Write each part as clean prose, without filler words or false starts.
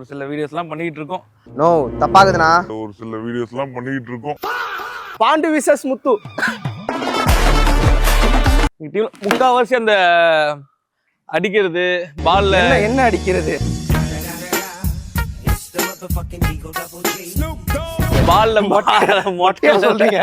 ஒரு சில வீடியோஸ்லாம் பண்ணிக்கிட்டு இருக்கோம். நோ தப்பாகுதுண்ணா. ஒரு சில வீடியோஸ்லாம் பண்ணிக்கிட்டு இருக்கோம். பாண்டு விசஸ் முத்து முக்காவாசி அந்த அடிக்கிறது பால்ல என்ன அடிக்கிறது, பால்ல மொட்டையா சொல்றீங்க.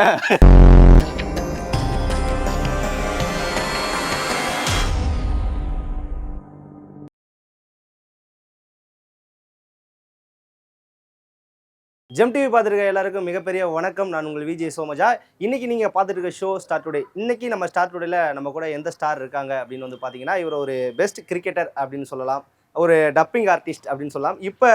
ஜெம் டிவி பார்த்துருக்க எல்லாருக்கும் மிகப்பெரிய வணக்கம். நான் உங்கள் விஜய் சோமஜா. இன்னைக்கு நீங்கள் பார்த்துட்டு இருக்க ஷோ ஸ்டார் டுடே. இன்னைக்கு நம்ம ஸ்டார் டுடேல நம்ம கூட எந்த ஸ்டார் இருக்காங்க அப்படின்னு வந்து பார்த்தீங்கன்னா, இவர் ஒரு பெஸ்ட் கிரிக்கெட்டர் அப்படின்னு சொல்லலாம், ஒரு டப்பிங் ஆர்டிஸ்ட் அப்படின்னு சொல்லலாம், இப்போ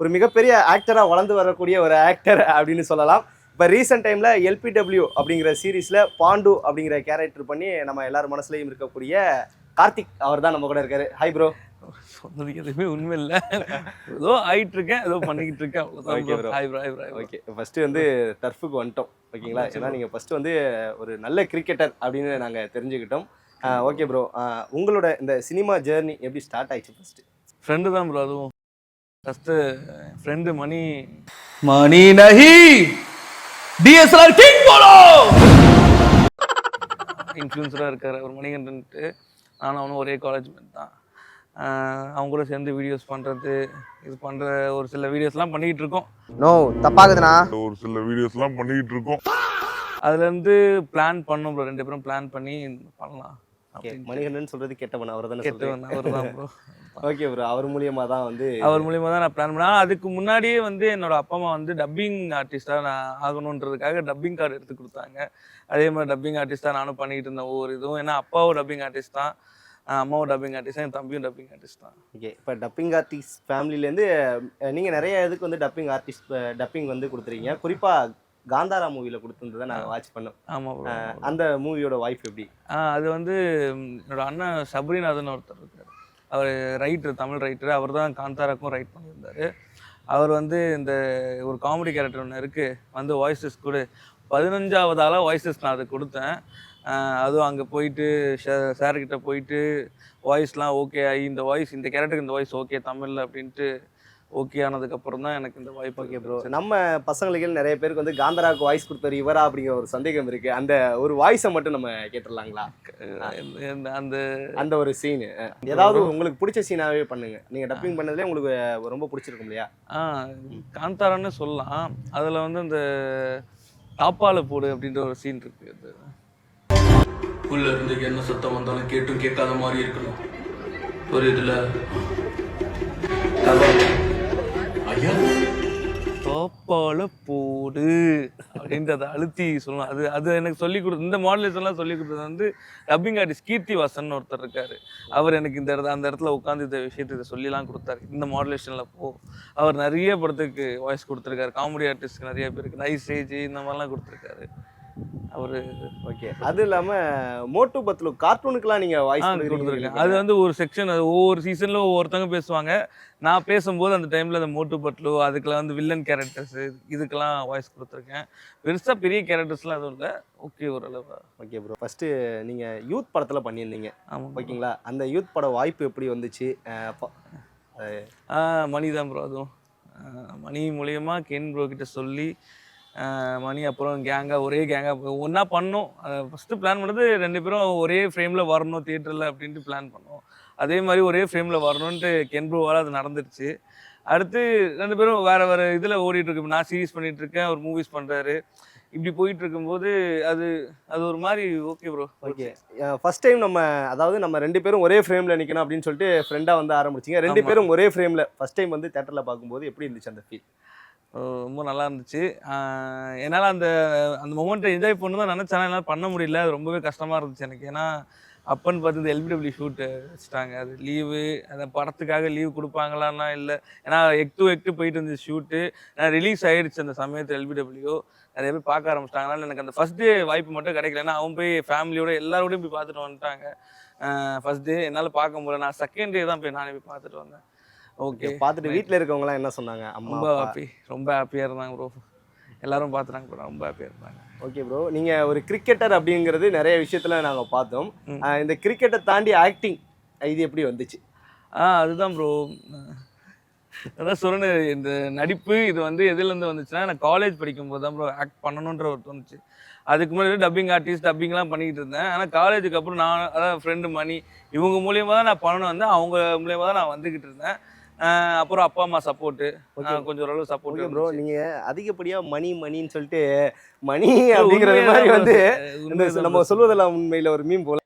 ஒரு மிகப்பெரிய ஆக்டராக வளர்ந்து வரக்கூடிய ஒரு ஆக்டர் அப்படின்னு சொல்லலாம். இப்போ ரீசெண்ட் டைமில் எல்பிடபிள்யூ அப்படிங்கிற சீரீஸில் பாண்டு அப்படிங்கிற கேரக்டர் பண்ணி நம்ம எல்லார் மனசுலையும் இருக்கக்கூடிய கார்த்திக் அவர் தான் நம்ம கூட இருக்காரு. Hi bro. சொன்னது எதுவுமே உண்மை இல்லை, ஏதோ ஆயிட்டு இருக்கேன், ஏதோ பண்ணிக்கிட்டு இருக்கேன், அவ்வளோதான். ஓகே, ஃபஸ்ட்டு வந்து டர்ஃபுக்கு வந்துட்டோம் ஓகேங்களா. ஏன்னா நீங்கள் ஃபஸ்ட்டு வந்து ஒரு நல்ல கிரிக்கெட்டர் அப்படின்னு நாங்கள் தெரிஞ்சுக்கிட்டோம். ஓகே ப்ரோ, உங்களோட இந்த சினிமா ஜேர்னி எப்படி ஸ்டார்ட் ஆயிடுச்சு? ஃபஸ்ட்டு ஃப்ரெண்டு தான் ப்ரோ. அதுவும் ஃபஸ்ட்டு ஃப்ரெண்டு மணி நஹி டிஎஸ்எல்ஆர் கிங் போலோ இன்ஃப்ளூன்சராக இருக்காரு அவர் மணிகண்டன்ட்டு. நானும் அவனும் ஒரே காலேஜ் தான். அவங்க கூட சேர்ந்து வீடியோஸ் பண்ணுறது, இது பண்ணுற ஒரு சில வீடியோஸ்லாம் பண்ணிக்கிட்டு இருக்கோம். நோ தப்பாகுதுண்ணா. ஒரு சில வீடியோஸ்லாம் பண்ணிக்கிட்டு இருக்கோம். அதுலேருந்து பிளான் பண்ணோம் ப்ரோ, 2 பேரும் பிளான் பண்ணி பண்ணலாம். மணிகண்டன் சொல்கிறது கெட்டவன் அவர் தானே? கெட்டவன் அவர் தான் ப்ரோ. ஓகே ப்ரோ, அவர் மூலியமாக தான் வந்து நான் பிளான் பண்ணேன். அதுக்கு முன்னாடியே வந்து என்னோட அப்பா அம்மா வந்து டப்பிங் ஆர்டிஸ்டாக நான் ஆகணுன்றதுக்காக டப்பிங் கார்டு எடுத்து கொடுத்தாங்க. அதே மாதிரி டப்பிங் ஆர்டிஸ்டாக நானும் பண்ணிக்கிட்டு இருந்தேன் ஒவ்வொரு இதுவும். ஏன்னா அப்பாவும் டப்பிங் ஆர்டிஸ்ட் தான், அம்மாவும் டப்பிங் ஆர்டிஸ்ட் தான், என் தம்பியும் டப்பிங் ஆர்டிஸ்ட் தான். ஓகே, இப்போ டப்பிங் ஆர்டிஸ்ட் ஃபேமிலிலேருந்து நீங்கள் நிறைய இதுக்கு வந்து டப்பிங் வந்து கொடுத்துருக்கீங்க. குறிப்பாக காந்தாரா மூவியில் கொடுத்துருந்ததை நாங்கள் வாட்ச் பண்ணோம். ஆமாம், அந்த மூவியோட வாய்ப்பு எப்படி? அது வந்து என்னோட அண்ணன் சபரிநாதன் ஒருத்தர் இருக்கார், அவர் ரைட்டர், தமிழ் ரைட்டர். அவர் தான் காந்தாராக்கும் ரைட் பண்ணியிருந்தார். அவர் வந்து இந்த ஒரு காமெடி கேரக்டர் ஒன்று இருக்குது வந்து வாய்ஸஸ் கூட 15வது ஆளாக வாய்ஸஸ் நான் அதை கொடுத்தேன். அதுவும் அங்கே போயிட்டு சார்கிட்ட போயிட்டு வாய்ஸ்லாம் ஓகே ஆகி இந்த கேரக்டருக்கு இந்த வாய்ஸ் ஓகே தமிழில் அப்படின்ட்டு ஓகே ஆனதுக்கப்புறம் தான் எனக்கு இந்த வாய்ப்பு. ஓகே ப்ரோ, நம்ம பசங்களுக்கு நிறைய பேருக்கு வந்து காந்தராவுக்கு வாய்ஸ் கொடுத்தாரு இவரா அப்படிங்கிற ஒரு சந்தேகம் இருக்குது. அந்த ஒரு வாய்ஸை மட்டும் நம்ம கேட்டுடலாங்களா? அந்த அந்த ஒரு சீனு ஏதாவது உங்களுக்கு பிடிச்ச சீனாகவே பண்ணுங்க. நீங்கள் டப்பிங் பண்ணதுலேயே உங்களுக்கு ரொம்ப பிடிச்சிருக்கும் இல்லையா? காந்தாரான்னு சொல்லலாம். அதில் வந்து அந்த தாப்பால போடு அப்படின்ற ஒரு சீன் இருக்குது. அது உள்ள இருந்து என்ன சத்தம் வந்தாலும் கேட்டும் கேட்காத மாதிரி இருக்கணும், புரியுதுல? தாப்பால போடு அப்படின்றத அழுத்தி சொல்லணும். அது எனக்கு சொல்லிக் கொடுத்து, இந்த மாடுலேஷன்லாம் சொல்லிக் கொடுத்தது வந்து டப்பிங் ஆர்டிஸ்ட் கீர்த்தி வாசன் ஒருத்தர் இருக்காரு. அவர் எனக்கு அந்த இடத்துல உட்காந்து இந்த விஷயத்தை இதை சொல்லிலாம் கொடுத்தாரு. இந்த மாடுலேஷனில் அவர் நிறைய படத்துக்கு வாய்ஸ் கொடுத்துருக்காரு. காமெடி ஆர்டிஸ்ட்க்கு நிறைய பேருக்கு நைஸ் ஸ்டேஜ் இந்த மாதிரிலாம் கொடுத்துருக்காரு அவரு. ஓகே, அது இல்லாமல் மோட்டு பத்லு கார்ட்டூனுக்குலாம் நீங்கள் வாய்ஸ் கொடுத்துருக்கேன். அது வந்து ஒரு செக்ஷன், அது ஒவ்வொரு சீசனில் ஒவ்வொருத்தவங்க பேசுவாங்க. நான் பேசும்போது அந்த டைமில் அந்த மோட்டு பட்லு அதுக்கெல்லாம் வந்து வில்லன் கேரக்டர்ஸு இதுக்கெல்லாம் வாய்ஸ் கொடுத்துருக்கேன். பெருசாக பெரிய கேரக்டர்ஸ்லாம் எதுவும் இல்லை, ஓகே ஓரளவு. ஓகே ப்ரோ, ஃபஸ்ட்டு நீங்கள் யூத் படத்தில் பண்ணியிருந்தீங்க. ஆமாம், ஓகேங்களா. அந்த யூத் பட வாய்ப்பு எப்படி வந்துச்சு? மணி தான் ப்ரோ. அதுவும் மணி மூலயமா கென் ப்ரோ கிட்ட சொல்லி மணி அப்புறம் ஒரே கேங்காக ஒன்றா பண்ணோம். ஃபஸ்ட்டு பிளான் பண்ணது 2 பேரும் ஒரே ஃப்ரேமில் வரணும் தியேட்டரில் அப்படின்ட்டு பிளான் பண்ணோம். அதே மாதிரி ஒரே ஃப்ரேமில் வரணுன்ட்டு கென் ப்ரோவால் அது நடந்துருச்சு. அடுத்து 2 பேரும் வேறு இதில் ஓடிட்டுருக்கு. நான் சீரீஸ் பண்ணிகிட்ருக்கேன், அவர் மூவிஸ் பண்ணுறாரு. இப்படி போயிட்டு இருக்கும்போது அது ஒரு மாதிரி okay bro. Okay, first time நம்ம 2 பேரும் ஒரே ஃப்ரேமில் நிற்கணும் அப்படின்னு சொல்லிட்டு ஃப்ரெண்டாக வந்து ஆரம்பிச்சிங்க. 2 பேரும் ஒரே ஃப்ரேமில் ஃபஸ்ட் டைம் வந்து தேட்டரில் பார்க்கும்போது எப்படி இருந்துச்சு அந்த ஃபீல்? ரொம்ப நல்லா இருந்துச்சு. என்னால் அந்த மொமெண்ட்டை என்ஜாய் பண்ணணும் தான் நினச்சேன், என்னால் பண்ண முடியல. அது ரொம்பவே கஷ்டமாக இருந்துச்சு எனக்கு. ஏன்னா அப்பன்னு பார்த்து இந்த எல்பிடபிள்யூ ஷூட்டு வச்சுட்டாங்க. அது லீவு, அந்த படத்துக்காக லீவு கொடுப்பாங்களான்னா இல்லை. ஏன்னா எக்டு போயிட்டு இருந்துச்சு ஷூட்டு. ரிலீஸ் ஆகிடுச்சு அந்த சமயத்தில் எல்பிடபிள்யூ. நிறைய பேர் பார்க்க ஆரம்பிச்சிட்டாங்க. அதனால் எனக்கு அந்த ஃபஸ்ட் டே வாய்ப்பு மட்டும் கிடைக்கல. ஏன்னா அவன் போய் ஃபேமிலியோட எல்லாரோடையும் போய் பார்த்துட்டு வந்துட்டாங்க. ஃபஸ்ட் டே என்னால் பார்க்க முடியல. நான் செகண்ட் டே தான் நானே போய் பார்த்துட்டு வந்தேன். ஓகே, பார்த்துட்டு வீட்டில் இருக்கவங்களாம் என்ன சொன்னாங்க? ரொம்ப ஹாப்பியாக இருந்தாங்க ப்ரோ. எல்லாரும் பார்த்துட்டாங்க ப்ரோ, ரொம்ப ஹாப்பியாக இருந்தாங்க. ஓகே ப்ரோ, நீங்கள் ஒரு கிரிக்கெட்டர் அப்படிங்கிறது நிறைய விஷயத்தில் நாங்கள் பார்த்தோம். இந்த கிரிக்கெட்டை தாண்டி ஆக்டிங் இது எப்படி வந்துச்சு? அதுதான் ப்ரோ. அதான் சொன்னேன், இந்த நடிப்பு இது வந்து எதுலேருந்து வந்துச்சுன்னா, நான் காலேஜ் படிக்கும்போது தான் ப்ரோ ஆக்ட் பண்ணணுன்ற ஒரு தோணுச்சு. அதுக்கு முன்னாடி டப்பிங் ஆர்டிஸ்ட் டப்பிங்லாம் பண்ணிக்கிட்டு இருந்தேன். ஆனால் காலேஜுக்கு அப்புறம் நான் அதான் ஃப்ரெண்டு மணி இவங்க மூலியமாக தான் நான் பண்ணணும் வந்தேன். அவங்க மூலியமாக தான் நான் வந்துக்கிட்டு இருந்தேன். அப்புறம் அப்பா அம்மா சப்போர்ட்டு கொஞ்சம் ஓரளவு சப்போர்ட் ப்ரோ. நீங்கள் அதிகப்படியாக மணின்னு சொல்லிட்டு மணி அப்படிங்கிறது மாதிரி வந்து இந்த நம்ம சொல்வதெல்லாம் உண்மையில் ஒரு மீம் போல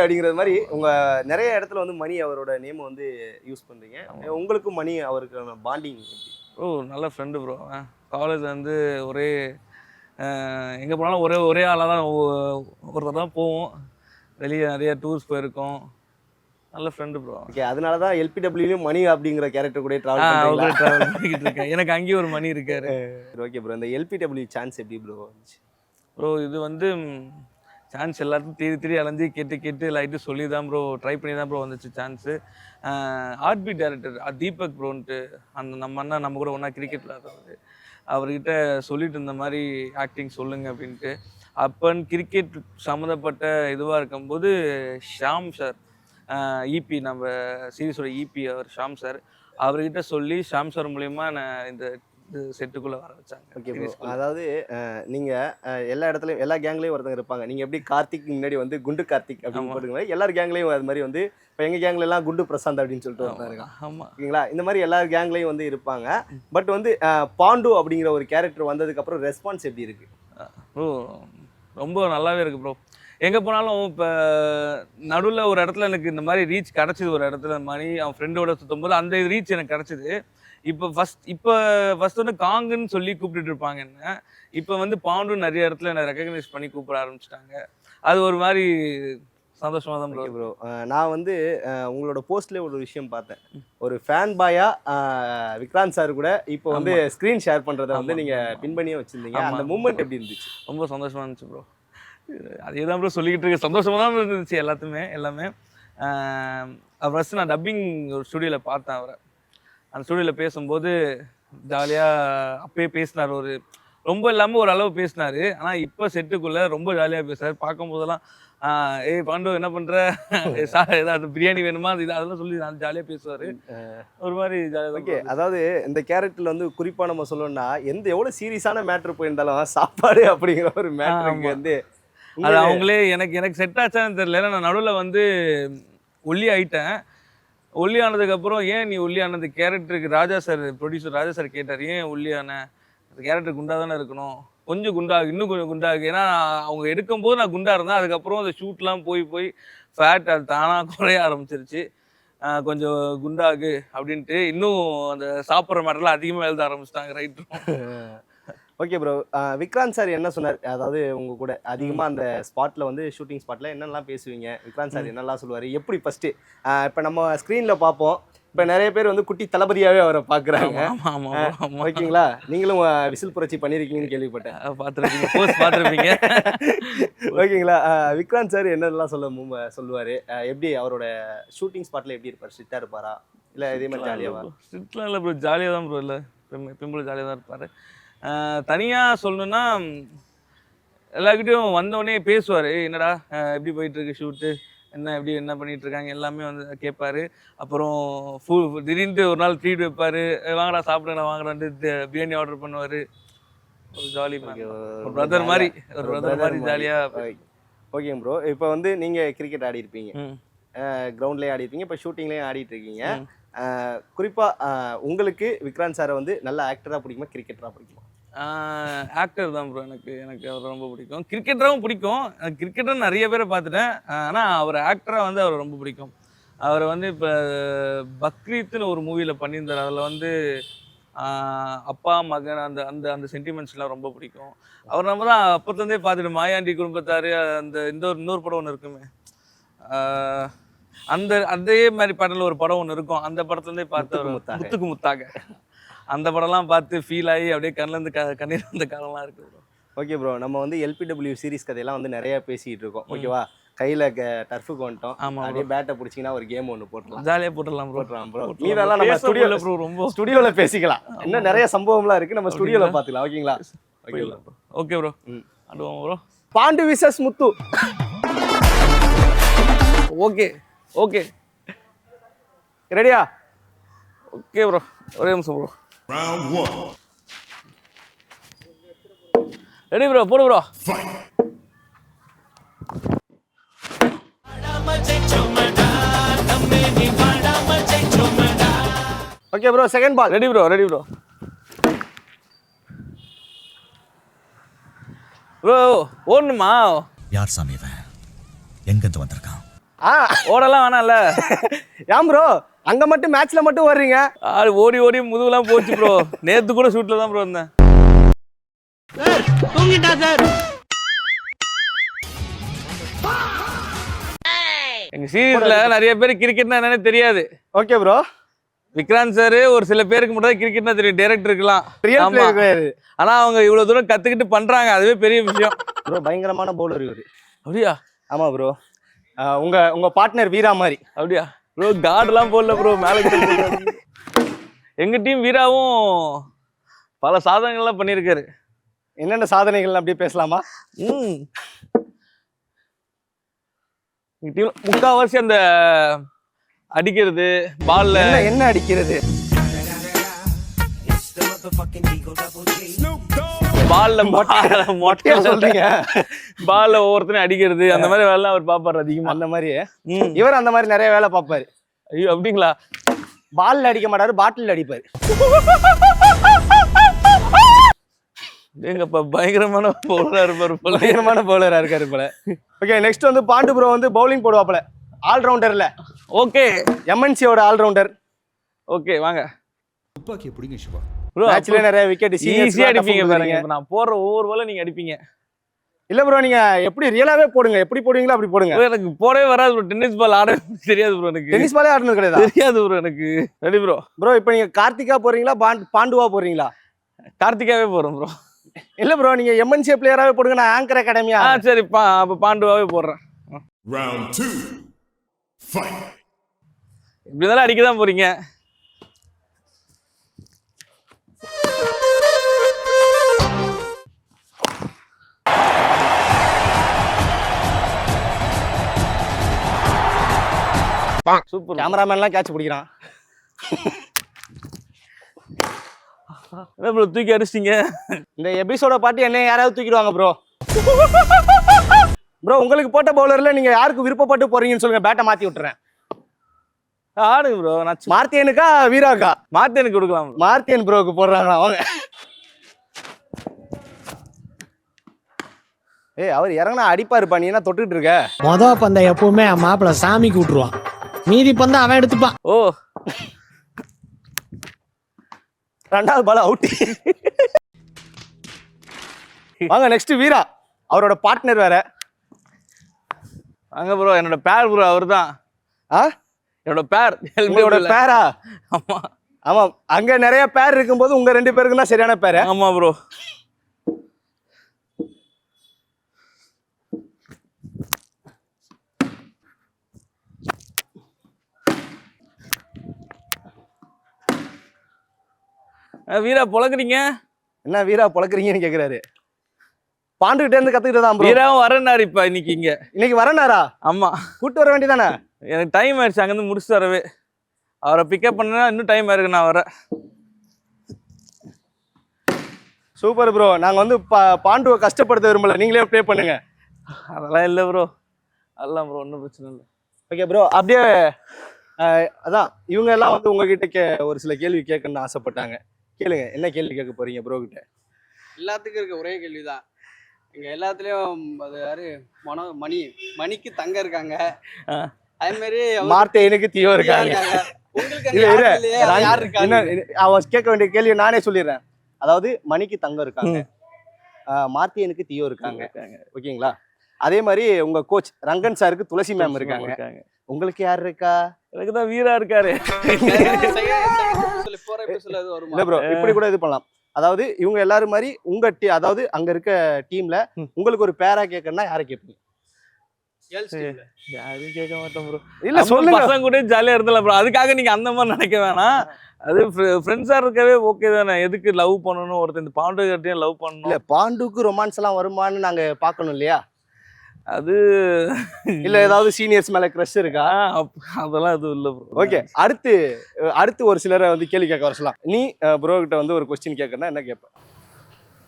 அப்படிங்கிறது மாதிரி உங்கள் நிறைய இடத்துல வந்து மணி அவரோட நேமை வந்து யூஸ் பண்ணுறீங்க. உங்களுக்கும் மணி அவருக்கான பாண்டிங் நல்ல ஃப்ரெண்டு ப்ரோ. காலேஜ் வந்து ஒரே எங்கே போனாலும் ஒரே ஆளாக தான் ஒருத்தர் தான் போவோம். வெளியே நிறைய டூர்ஸ் போயிருக்கோம். நல்ல ஃப்ரெண்டு ப்ரோ. ஓகே, அதனால தான் எல்பிடபிள்யூலையும் மணி அப்படிங்கிற கேரக்டர் கூட ட்ராவல் பண்ணிக்கிட்டு இருக்கேன். எனக்கு அங்கேயும் ஒரு மணி இருக்காரு. ஓகே ப்ரோ, இந்த எல்பிடபிள்யூ சான்ஸ் எப்படி ப்ரோ வந்துச்சு? ப்ரோ இது வந்து சான்ஸ் எல்லாத்தையும் தேடி அலைஞ்சி கேட்டு லைட்டு சொல்லி தான் ப்ரோ ட்ரை பண்ணி தான் ப்ரோ வந்துச்சு சான்ஸு. ஆர்பி டைரக்டர் தீபக் ப்ரோன்ட்டு அந்த நம்ம அண்ணா நம்ம கூட ஒன்றா கிரிக்கெட் விளையாடுறவர், அவர்கிட்ட சொல்லிட்டு இருந்த மாதிரி ஆக்டிங் சொல்லுங்கள் அப்படின்ட்டு. அப்போன்னு கிரிக்கெட் சம்மந்தப்பட்ட இதுவாக இருக்கும்போது ஷாம் சார் இபி நம்ம சீரிஸோட இபி அவர் ஷாம் சார், அவர்கிட்ட சொல்லி ஷாம் சார் மூலயமா நான் இந்த செட்டுக்குள்ளே வர வச்சாங்க. ஓகே ப்ரோ, அதாவது நீங்கள் எல்லா இடத்துலையும் எல்லா கேங்லேயும் ஒருத்தங்க இருப்பாங்க. நீங்கள் எப்படி கார்த்திக் முன்னாடி வந்து குண்டு கார்த்திக் அப்படின்னு போட்டுங்க, எல்லார் கேங்லேயும் அது மாதிரி வந்து இப்போ எங்கள் கேங்லாம் குண்டு பிரசாந்த் அப்படின்னு சொல்லிட்டு வந்தாங்க. ஆமாம், ஓகேங்களா? இந்த மாதிரி எல்லா கேங்லேயும் வந்து இருப்பாங்க. பட் வந்து பாண்டு அப்படிங்கிற ஒரு கேரக்டர் வந்ததுக்கப்புறம் ரெஸ்பான்ஸ் எப்படி இருக்குது? ரொம்ப நல்லாவே இருக்குது ப்ரோ. எங்கே போனாலும் இப்போ நடுவில் ஒரு இடத்துல எனக்கு இந்த மாதிரி ரீச் கிடச்சிது. ஒரு இடத்துல மணி அவன் ஃப்ரெண்டோட சுற்றும் போது அந்த ரீச் எனக்கு கிடச்சிது. இப்போ ஃபஸ்ட் வந்து காங்குன்னு சொல்லி கூப்பிட்டுட்டு இருப்பாங்க என்ன. இப்போ வந்து பாண்டு நிறைய இடத்துல என்னை ரெக்கக்னைஸ் பண்ணி கூப்பிட ஆரம்பிச்சிட்டாங்க. அது ஒரு மாதிரி சந்தோஷமாக தான் ப்ரோ. நான் வந்து உங்களோட போஸ்ட்லேயே ஒரு விஷயம் பார்த்தேன். ஒரு ஃபேன் பாயா விக்ராந்த் சார் கூட இப்போ வந்து ஸ்க்ரீன் ஷேர் பண்ணுறதை வந்து நீங்கள் பின்பணியே வச்சுருந்தீங்க. அந்த மூமெண்ட் எப்படி இருந்துச்சு? ரொம்ப சந்தோஷமாக இருந்துச்சு ப்ரோ. அதே தான் ப்ரோ சொல்லிக்கிட்டு இருக்க. சந்தோஷமாக தான் இருந்துச்சு எல்லாமே. ஃபஸ்ட்டு நான் டப்பிங் ஒரு ஸ்டுடியோவில் பார்த்தேன் அவரை. அந்த ஸ்டுடியோவில் பேசும்போது ஜாலியாக அப்பயே பேசினார். ஒரு ரொம்ப இல்லாமல் ஒரு அளவு பேசினார். ஆனால் இப்போ செட்டுக்குள்ளே ரொம்ப ஜாலியாக பேசுகிறார். பார்க்கும்போதெல்லாம் ஏய் பாண்டு என்ன பண்ணுற, ஏதாவது பிரியாணி வேணுமா, அதெல்லாம் சொல்லி நான் ஜாலியாக பேசுவார். ஒரு மாதிரி ஜாலியாக. ஓகே, அதாவது இந்த கேரக்டரில் வந்து குறிப்பாக நம்ம சொல்லணும்னா எவ்வளோ சீரியஸான மேட்ரு போயிருந்தாலும் சாப்பாடு அப்படிங்கிற ஒரு மேட்ருக்கு வந்து அது அவங்களே எனக்கு செட் ஆச்சான்னு தெரியல. ஏன்னா நான் நடுவில் வந்து ஒல்லி ஆகிட்டேன். ஒல்லி ஆனதுக்கப்புறம் ஏன் நீ ஒல்லி ஆனது கேரக்டருக்கு ப்ரொடியூசர் ராஜா சார் கேட்டார், ஏன் ஒல்லியான அந்த கேரக்டர் குண்டாக தானே இருக்கணும், கொஞ்சம் குண்டாகு, இன்னும் கொஞ்சம் குண்டாகு. ஏன்னா அவங்க எடுக்கும்போது நான் குண்டாக இருந்தேன். அதுக்கப்புறம் அந்த ஷூட்லாம் போய் ஃபேட் அது தானாக குறைய ஆரம்பிச்சிருச்சு. கொஞ்சம் குண்டாகு அப்படின்ட்டு இன்னும் அந்த சாப்பிட்ற மேட்டர்லாம் அதிகமாக எழுத ஆரம்பிச்சிட்டாங்க ரைட்டரும். ஓகே ப்ரோ, விக்ராந்த் சார் என்ன சொன்னார்? அதாவது உங்கள் கூட அதிகமாக அந்த ஸ்பாட்டில் வந்து ஷூட்டிங் ஸ்பாட்டில் என்னெல்லாம் பேசுவீங்க? விக்ராந்த் சார் என்னெல்லாம் சொல்லுவார்? எப்படி ஃபஸ்ட்டு இப்போ நம்ம ஸ்க்ரீனில் பார்ப்போம், இப்போ நிறைய பேர் வந்து குட்டி தளபதியாகவே அவரை பார்க்குறாங்க. ஓகேங்களா? நீங்களும் விசில் புரட்சி பண்ணியிருக்கீங்கன்னு கேள்விப்பட்டேன். பார்த்துருப்பீங்க. ஓகேங்களா? விக்ராந்த் சார் என்னெல்லாம் சொல்லுவார்? எப்படி அவரோட ஷூட்டிங் ஸ்பாட்டில் எப்படி இருப்பார்? ஸ்ட்ரிக்டாக இருப்பாரா இல்லை இதே மாதிரி ஜாலியாவா? ஸ்ட்ரிக்ட்லாம் இல்லை ப்ரோ, ஜாலியாக தான் ப்ரோ. இல்லை பிம்பிள் ஜாலியாக தான் இருப்பார். தனியாக சொல்லணுன்னா எல்லாருக்கிட்டையும் வந்தோடனே பேசுவார். என்னடா எப்படி போயிட்டுருக்கு ஷூட்டு, என்ன பண்ணிகிட்ருக்காங்க எல்லாமே வந்து கேட்பார். அப்புறம் திடீர்னு ஒரு நாள் ட்ரீட் வைப்பார், வாங்கடா சாப்பிடுங்கடா வாங்கடான்ட்டு பிரியாணி ஆர்டர் பண்ணுவார். ஒரு ஜாலி ஒரு பிரதர் மாதிரி ஜாலியாக. ஓகே ப்ரோ, இப்போ வந்து நீங்கள் கிரிக்கெட் ஆடி இருப்பீங்க, கிரவுண்ட்லேயே ஆடி இருப்பீங்க, இப்போ ஷூட்டிங்லேயும் ஆடிட்டு இருக்கீங்க. குறிப்பாக உங்களுக்கு விக்ராந்த் சாரை வந்து நல்ல ஆக்டராக பிடிக்குமா கிரிக்கெட்டராக பிடிக்குமா? ஆக்டர் தான் ப்ரோ. எனக்கு அவர் ரொம்ப பிடிக்கும். கிரிக்கெட்டராகவும் பிடிக்கும். கிரிக்கெட்டர் நிறைய பேரை பார்த்துட்டேன். ஆனால் அவர் ஆக்டராக வந்து அவர் ரொம்ப பிடிக்கும். அவர் வந்து இப்போ பக்ரீத்னு ஒரு மூவியில் பண்ணியிருந்தார். அதில் வந்து அப்பா மகன் அந்த அந்த அந்த சென்டிமெண்ட்ஸ்லாம் ரொம்ப பிடிக்கும். அவர் நம்ம தான் அப்போத்துலேருந்தே பார்த்துட்டு மாயாண்டி குடும்பத்தார் அந்த இன்னொரு படம் ஒன்று இருக்குமே, அதே மாதிரி படத்தில் ஒரு படம் ஒன்று இருக்கும். அந்த படத்துலேருந்தே பார்த்து முத்துக்கு முத்தாக அந்த படம்லாம் பார்த்து ஃபீல் ஆகி அப்படியே கண்ணிலேருந்து கண்ணீர் வந்த காலம்லாம் இருக்குது ப்ரோ. ஓகே ப்ரோ, நம்ம வந்து எல்பிடபிள்யூ சீரிஸ் கதையெல்லாம் வந்து நிறையா பேசிக்கிட்டு இருக்கோம். ஓகேவா? கையில் டர்ஃபுக்கு வந்துட்டோம். ஆமாம், அப்படியே பேட்டை பிடிச்சிங்கன்னா ஒரு கேம் ஒன்று போட்டுலாம், ஜாலியாக போட்டுடலாம் ப்ரோ. நீரெல்லாம் நம்ம ஸ்டுடியோவில் ப்ரோ ரொம்ப ஸ்டுடியோவில் பேசிக்கலாம். இன்னும் நிறைய சம்பவம்லாம் இருக்குது, நம்ம ஸ்டுடியோவில் பார்த்துக்கலாம். ஓகேங்களா? Okay bro. அடுவோம் bro. Pandu versus Muthu. Okay ரெடியா? ஓகே ப்ரோ, ஒரே நிமிஷம் ப்ரோ. ரெடி ப்ரோ, போடு bro. Okay bro, second ball. Ready bro, ready bro. Bro ஓடணுமா? யார் சாமி இவன்? எங்கிருந்து வந்திருக்கான்? ஓடலாம் வேணாம்ல. ஏன் ப்ரோ அங்க மட்டும் மேட்ச்ல மட்டும் வர்றீங்க? ஓடி ஓடி முதுகுலாம் போச்சு ப்ரோ. நேத்து கூட ஷூட்ல தான் ப்ரோ இருந்தேன். தூங்கிட்டா சார். எங்க சீரீஸ்ல நிறைய பேர் கிரிக்கெட்னா என்னன்னு தெரியாது. Okay bro. விக்ராந்த் சார் ஒரு சில பேருக்கு மட்டும் தான் கிரிக்கெட்னா தெரியும், டைரக்டருக்குலாம். ரியல் பிளேயர் கிடையாது. ஆனா அவங்க இவ்வளவு தூரம் கத்துக்கிட்டு பண்றாங்க, அதுவே பெரிய விஷயம். ப்ரோ பயங்கரமான பவுலர் இவரு. அப்படியா? ஆமா ப்ரோ. உங்க பார்ட்னர் வீரா மாதிரி. அப்படியா ப்ரோ? கார்டுலாம் போடல ப்ரோ, மேலே. எங்க டீம் வீராவும் பல சாதனைகள்லாம் பண்ணியிருக்காரு. என்னென்ன சாதனைகள் அப்படியே பேசலாமா? எங்க டீம்ல முக்காவாசி அந்த அடிக்கிறது, பால்ல என்ன அடிக்கிறது, பால்ல மொட்டையா சொல்றீங்க? பால்ல ஒவ்வொருத்தனையும் அடிக்கிறது, அந்த மாதிரி வேலை அவர் பாப்பாரு அதிகமா. அந்த மாதிரி இவர் அந்த மாதிரி நிறைய வேலை பார்ப்பாரு. ஐயோ அப்படிங்களா? பால்ல அடிக்க மாட்டாரு, பாட்டில் அடிப்பாரு. எங்கப்பா பயங்கரமான பவுலரா இருப்பாரு போல. பயங்கரமான பவுலரா இருக்காரு போல. ஓகே, நெக்ஸ்ட் வந்து பாண்டு ப்ரோ வந்து பவுலிங் போடுவாப்ல. ஆல்ரவுண்டர்ல. ஓகே, எம்என்சியோட ஆல்ரவுண்டர். ஓகே வாங்க. துப்பாக்கி பிடிங்க சிவா. ப்ரோ மேட்ச்ல நிறைய விக்கெட் ஈஸியா அடிப்பீங்க பாருங்க. இப்ப நான் போற ஒவ்வொரு பால நீங்க அடிப்பீங்க. இல்ல ப்ரோ, நீங்க எப்படி ரியலாவே போடுங்க, எப்படி போடுவீங்களோ அப்படி போடுங்க. எனக்கு போடவே வராது ப்ரோ. டென்னிஸ் பால் ஆட தெரியாது ப்ரோ. எனக்கு டென்னிஸ் பாலே ஆடுனது கிடையாது. தெரியாது ப்ரோ எனக்கு. Ready bro. ப்ரோ இப்போ நீங்க கார்த்திகா போறீங்களா பாண்டுவா போறீங்களா? கார்த்திகாவே போறோம் ப்ரோ. இல்ல ப்ரோ, நீங்க எம்என்சி பிளேயராவே போடுங்க, நான் ஆங்கர் அகாடமியா. சரி அப்ப பாண்டுவாவே போடுறேன். Round 2. Fight. இப்படி இருந்தாலும் அடிக்க தான் போறீங்க. சூப்பர். கேமராமேன்லாம் கேட்ச் பிடிக்கிறான். என்ன ப்ரோ தூக்கி அடிச்சிட்டீங்க? இந்த எபிசோட பாட்டு என்ன யாராவது தூக்கிடுவாங்க ப்ரோ. ப்ரோ உங்களுக்கு போட்ட பவுலர்ல நீங்க யாருக்கு விருப்பப்பட்டு போறீங்கன்னு சொல்லுங்க, பேட்டை மாத்தி விட்டுறேன். ஆடுங்க ப்ரோ. நான் மார்த்தியனுக்கா வீராக்கா? மார்த்தியனுக்கு கொடுக்கலாம். மார்த்தியன் ப்ரோக்கு போடுறாங்க அவங்க. அவர் இறங்கினா அடிப்பாருப்பா, நீ என்ன தொட்டுட்டு இருக்க? மொதல் பந்தை எப்பவுமே மாப்பிள்ள சாமிக்கு விட்டுருவான், மீதி பந்தை அவன் எடுத்துப்பான். ஓ, ரெண்டாவது பால் அவுட். வாங்க நெக்ஸ்ட் வீரா, அவரோட பார்ட்னர் வேற. வாங்க ப்ரோ. என்னோட பேர் ப்ரோ அவர் தான். என்னோட பேர். உங்களோட பேரா? ஆமா ஆமா. அங்க நிறைய பேர் இருக்கும்போது உங்க ரெண்டு பேருக்கு தான் சரியான பேரு. ஆமா ப்ரோ. வீரா பொழக்குறீங்க என்ன? வீரா பொழக்குறீங்கன்னு கேக்குறாரு. பாண்டுகிட்ட இருந்து கத்துக்கிட்டதான் ப்ரோ. வீராவும் வரனாரு இப்ப இன்னைக்கு வரனாரா? ஆமா, கூட்டு வர வேண்டியதானே? எனக்கு டைம் ஆயிடுச்சு அங்க இருந்து முடிச்சுட்டு வரவே. அவரை பிக்கப் பண்ணா இன்னும் டைம் ஆயிருக்கு. நான் வரேன். Super bro. நாங்க வந்து பாண்டுவை கஷ்டப்படுத்த விரும்பல, நீங்களே ப்ளே பண்ணுங்க. அதெல்லாம் இல்லை ப்ரோ, அதெல்லாம் ப்ரோ ஒன்றும் பிரச்சனை இல்லை. Okay bro. அப்படியே அதான் இவங்க எல்லாம் வந்து உங்ககிட்ட ஒரு சில கேள்வி கேட்கணும்னு ஆசைப்பட்டாங்க. கேளுங்க, என்ன கேள்வி கேட்க போறீங்க ப்ரோ கிட்ட? எல்லாத்துக்கும் இருக்க ஒரே கேள்விதான். இங்க எல்லாத்துலயும் அது யாரு மணிக்கு தங்க இருக்காங்க, அதே மாதிரி மார்த்தேனுக்கு தீயோ இருக்காங்க. அவன் கேட்க வேண்டிய கேள்வியை நானே சொல்லிடுறேன். அதாவது மணிக்கு தங்கம் இருக்காங்க, மார்த்தியனுக்கு தீயோ இருக்காங்க. ஓகேங்களா? அதே மாதிரி உங்க கோச் ரங்கன் சாருக்கு துளசி மேம் இருக்காங்க. உங்களுக்கு யார் இருக்கா? எனக்கு தான் வீரா இருக்காரு. இல்ல ப்ரோ, இப்படி கூட இது பண்ணலாம். அதாவது இவங்க எல்லாரும் மாதிரி உங்க அதாவது அங்க இருக்க டீம்ல உங்களுக்கு ஒரு பேரா கேட்கணும்னா யாரை கேட்பீங்க? யாரும் கேட்க மாட்டோம் ப்ரோ. இல்ல சொல்லுங்க, பசங்க கூட ஜாலியா இருந்தலாம் ப்ரோ. அதுக்காக நீங்க அந்த மாதிரி நினைக்க வேணாம். அது ஃப்ரெண்ட்ஸா இருக்கவே ஓகே தானே. எதுக்கு லவ் பண்ணணும்? ஒருத்தர் இந்த பாண்டு கட்டியும் லவ் பண்ணணும். இல்ல பாண்டுக்கு ரொமான்ஸ் எல்லாம் வருமானு நாங்க பாக்கணும் இல்லையா? அது இல்ல ஏதாவது சீனியர்ஸ் மேல க்ரஷ் இருக்கா? அதெல்லாம் எதுவும் இல்லை ப்ரோ. ஓகே, அடுத்து ஒரு சிலரை வந்து கேள்வி கேட்க வர சொல்லலாம். நீ ப்ரோ கிட்ட வந்து ஒரு கொஸ்டின் கேட்கறனா என்ன கேட்ப?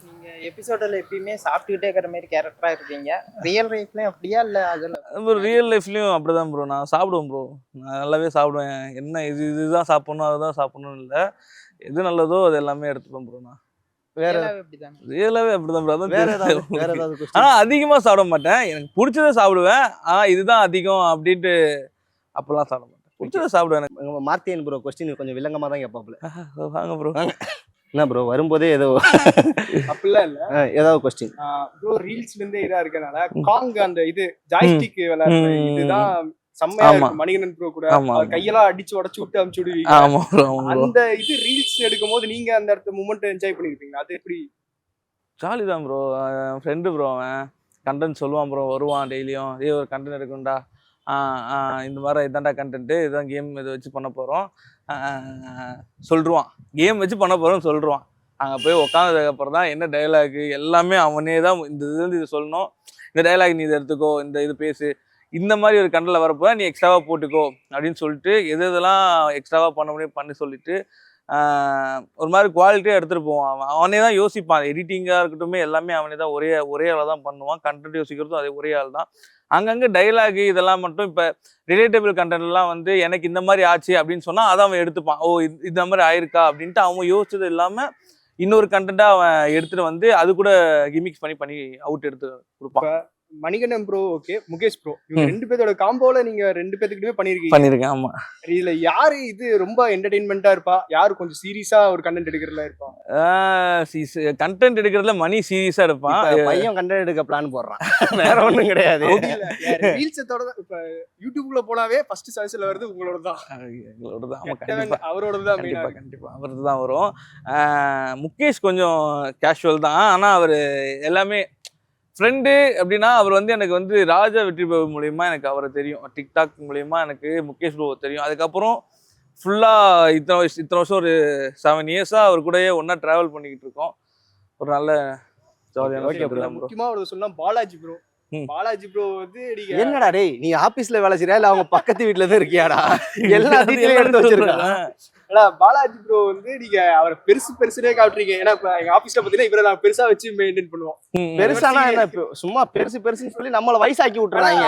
நீங்க எபிசோடில் எப்பயுமே சாப்பிட்டுக்கிட்டே இருக்கிற மாதிரி கேரக்டரா இருக்கீங்க. ரியல் லைஃப்லயும் அப்படியா இல்ல அதுல? ப்ரோ ரியல் லைஃப்லயும் அப்படிதான் ப்ரோ. நான் சாப்பிடுவேன் ப்ரோ. நான் நல்லாவே சாப்பிடுவேன். என்ன இதுதான் சாப்பிடணும் அதுதான் சாப்பிடணும் இல்லை, எது நல்லதோ அது எல்லாமே எடுத்துப்பேன் ப்ரோ. நான் வேற அப்படிதான். ரியலாவே அப்படிதான் ப்ரோ. வேற ஏதாவது question? ஆனா அதிகமா சாப்பிட மாட்டேன். எனக்கு பிடிச்சதை சாப்பிடுவேன். இதுதான் அதிகம் அப்படின்ட்டு அப்பெல்லாம் சாப்பிட மாட்டேன். பிடிச்சதை சாப்பிடுவேன். எனக்கு மார்த்தியன் ப்ரோ கொஸ்டின் கொஞ்சம் வில்லங்கமா தான் கேட்பாப்ல. வாங்க ப்ரோ. என்ன ப்ரோ வரும்போதே ஏதோ அப்படிலாம் இல்ல ஏதாவது கொஸ்டின்? ப்ரோ ரீல்ஸ்ல இருந்தே இதா இருக்கனால காங் அந்த இது ஜாய்ஸ்டிக் விளையாடுற இதுதான் செம்மையா ஆமா. இருக்கு. மணிகண்டன் ப்ரோ கூட ஆமா, அவர் ஆமா. கையெல்லாம் அடிச்சு உடைச்சு விட்டு அமுச்சு விடுவீங்க. ஆமா ப்ரோ, ஆமா ப்ரோ. அந்த இது ரீல்ஸ் எடுக்கும் போது நீங்க அந்த இடத்த மூமெண்ட் என்ஜாய் பண்ணிருப்பீங்க. அது எப்படி? ஜாலி தான் ப்ரோ. Friend bro. அவன் கண்டென்ட் சொல்லுவான் ப்ரோ. வருவான் டெய்லியும். ஒரு கண்டென்ட் எடுக்கும்டா, இந்த மாதிரி இதாண்டா கண்டென்ட்டு, இதுதான் கேம் இதை வச்சு பண்ண போகிறோம் சொல்லிடுவான். கேம் வச்சு பண்ண போகிறோம்னு சொல்லிடுவான். அங்கே போய் உட்காந்ததுக்கப்புறம் தான் என்ன டைலாகு எல்லாமே அவனே தான் இந்த இதுலேருந்து இது சொல்லணும், இந்த டைலாக் நீ இதை எடுத்துக்கோ, இந்த இது பேசு, இந்த மாதிரி ஒரு கண்டென்ட்டில் வரப்போ நீ எக்ஸ்ட்ராவாக போட்டுக்கோ அப்படின்னு சொல்லிட்டு இதெல்லாம் எக்ஸ்ட்ராவாக பண்ண முடியும் பண்ணி சொல்லிட்டு ஒரு மாதிரி குவாலிட்டியாக எடுத்துகிட்டு போவான். அவனே தான் யோசிப்பான். எடிட்டிங்காக இருக்கட்டும் எல்லாமே அவனே தான் ஒரே ஆளாக தான் பண்ணுவான். கண்டென்ட் யோசிக்கிறதும் அதே ஒரே ஆள் தான். அங்கங்கே டைலாகு இதெல்லாம் மட்டும் இப்போ ரிலேட்டபிள் கண்டென்ட்லாம் வந்து எனக்கு இந்த மாதிரி ஆச்சு அப்படின்னு சொன்னால் அதை அவன் எடுத்துப்பான். இந்த மாதிரி ஆயிருக்கா அப்படின்ட்டு அவன் யோசிச்சது இல்லாமல் இன்னொரு கண்டென்ட்டாக அவன் எடுத்துகிட்டு வந்து அது கூட கிமிக்ஸ் பண்ணி அவுட் எடுத்து கொடுப்பான். Manikandan bro okay, Mukesh bro, இவங்க ரெண்டு பேரோட காம்போல நீங்க ரெண்டு பேத்துக்கிட்டே பண்ணிருக்கீங்க. பண்ணியிருக்கேன். ஆமா. இதுல யாரு இது ரொம்ப என்டர்டெயின்மெண்டா இருப்பா, யாரு கொஞ்சம் சீரியஸா ஒரு கண்டென்ட் எடுக்கிறதுல இருப்பா? கண்டென்ட் எடுக்கிறதுல மணி சீரியஸா எடுப்பான். பையன் கண்டென்ட் எடுக்க பிளான் போடுறான். வேற ஒண்ணும் கிடையாது. ரீல்ஸ் இப்ப யூடியூப்ல போனாவே ஃபர்ஸ்ட் சஜஷன்ல வருது உங்களோட தான். எங்களோட தான். ஆமா, கண்டிப்பா அவரோட தான் மெயினா. கண்டிப்பா அவரது தான் வரும். முகேஷ் கொஞ்சம் கேஷுவல் தான். ஆனா அவர் எல்லாமே ஃப்ரெண்டு அப்படின்னா அவர் வந்து எனக்கு வந்து ராஜா வெற்றி பிரபு மூலியமா எனக்கு அவரை தெரியும். டிக்டாக் மூலியமா எனக்கு முகேஷ் பிரபு தெரியும். அதுக்கப்புறம் ஃபுல்லாக இத்தனை வருஷம் ஒரு 7 இயர்ஸாக அவர் கூடயே ஒன்றா ட்ராவல் பண்ணிக்கிட்டு இருக்கோம். ஒரு நல்ல ஜாலியான. முக்கியமா ஒரு சொல்லலாம் பாலாஜி ப்ரோ. பாலாஜி ப்ரோ வந்து என்னடா டேய், நீ ஆபீஸ்ல வேலை செய்றியா இல்ல அவங்க பக்கத்து வீட்ல தான் இருக்கியாடா? எல்லா டீடைலும் எடுத்து வச்சிருக்கான். பாலாஜி ப்ரோ வந்து நீங்க அவரை பெருசுனே காட்டுறீங்க. ஏன்னா எங்க ஆபீஸ்ல பாத்தீங்கன்னா இவரை நான் பெருசா வச்சு மெயின்டைன் பண்ணுவோம். பெருசானா என்ன, சும்மா பெருசுன்னு சொல்லி நம்மள வயசாக்கி விட்டுறாங்க.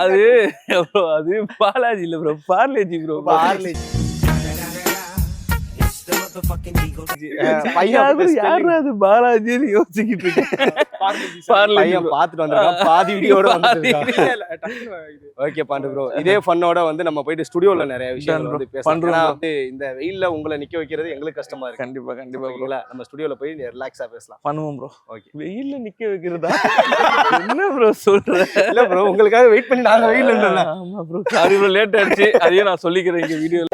அது பாலாஜி இல்ல ப்ரோ, பார்லேஜி ப்ரோ. பாலாஜி யோசிச்சுக்கிட்டு இருக்கேன். பாத்துட்டு வந்திருக்கான், பாதி வீடியோட ஓகே பாண்டு ப்ரோ. இதே ஃபன்னோட வந்து நம்ம போயிட்டு ஸ்டுடியோல நிறைய விஷயங்கள் வந்து பேசலாம். இந்த வெயில்ல உங்களை நிக்க வைக்கிறது எங்களுக்கு கஷ்டமா இருக்கு. கண்டிப்பா ப்ரோ. நம்ம ஸ்டுடியோல போய் ரிலாக்ஸா பேசலாம். பண்ணுவோம் ப்ரோ. ஓகே. வெயில்ல நிக்க வைக்கிறதா என்ன ப்ரோ சொல்ற? இல்ல ப்ரோ, உங்களுக்காக வெயிட் பண்ணி நாங்க வெயில்ல இருந்தோம்ல. ஆமா ப்ரோ, சாரி ப்ரோ, லேட் ஆயிடுச்சு. அதையும் நான் சொல்லிக்கிறேன் இங்க வீடியோல.